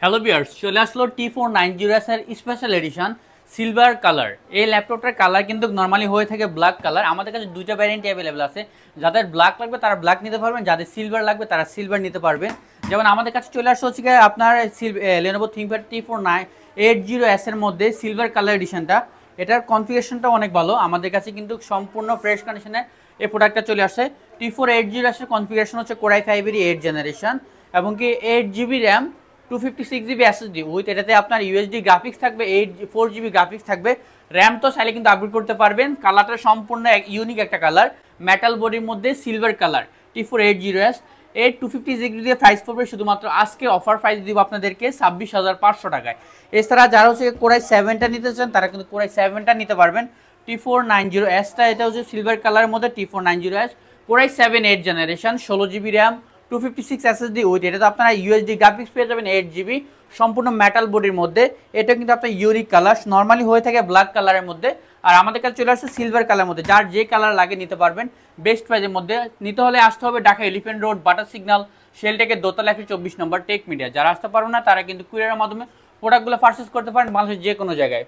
Hello viewers, চলে আসলো T490S এর স্পেশাল এডিশন সিলভার কালার। এই ল্যাপটপটার কালার কিন্তু নর্মালি হয়ে থাকে ব্ল্যাক কালার। আমাদের কাছে দুইটা ভ্যারিয়েন্ট অ্যাভেলেবল আছে। যাদের ব্ল্যাক লাগবে তারা ব্ল্যাক নিতে পারবেন, যাদের সিলভার লাগবে তারা সিলভার নিতে পারবেন। যেমন আমাদের কাছে চলে আসছে হচ্ছে আপনার Lenovo ThinkPad T480S এর মধ্যে সিলভার কালার এডিশনটা। এটার কনফিগারেশনটা অনেক ভালো। আমাদের কাছে কিন্তু সম্পূর্ণ ফ্রেশ কন্ডিশনে এই প্রোডাক্টটা চলে আসছে। T480S এর কনফিগারেশন হচ্ছে Core i5 এর 8 জেনারেশন এবং কি 8GB RAM 256GB SSD with এটাতে আপনার ইউএসডি গ্রাফিক্স থাকবে, 4GB গ্রাফিক্স থাকবে। র্যাম তো চাইলে কিন্তু আপগ্রেড করতে পারবেন। কালারটা সম্পূর্ণ ইউনিক একটা কালার, মেটাল বডির মধ্যে সিলভার কালার। T480S 256GB দিয়ে প্রাইস পড়বে শুধুমাত্র আজকে অফার প্রাইস দিব আপনাদেরকে 26,500 টাকায়। এছাড়া যারা হচ্ছে Core i7টা নিতে চান তারা কিন্তু Core i7টা নিতে পারবেন। T490Sটা এটা হচ্ছে সিলভার কালারের মধ্যে T490S Core i7 8 generation 16GB RAM 256 SSD with এটা তো আপনারা ইউএসডি গ্রাফিক্স পেয়ে যাবেন 8GB সম্পূর্ণ মেটাল বডির মধ্যে। এটা কিন্তু আপনার ইউনিক কালার, নর্মালি হয়ে থাকে ব্ল্যাক কালারের মধ্যে, আর আমাদের কাছে চলে আসছে সিলভার কালারের মধ্যে। যার যে কালার লাগে নিতে পারবেন বেস্ট প্রাইজের মধ্যে। নিতে হলে আসতে হবে ঢাকা এলিফ্যান্ট রোড, বাটার সিগন্যাল, শেলটেকের দোতলা 124 নম্বর, টেক মিডিয়া। যারা আসতে পারবেন না তারা কিন্তু কুরিয়ারের মাধ্যমে প্রোডাক্টগুলো পারচেস করতে পারেন বাংলাদেশের যে কোনো জায়গায়।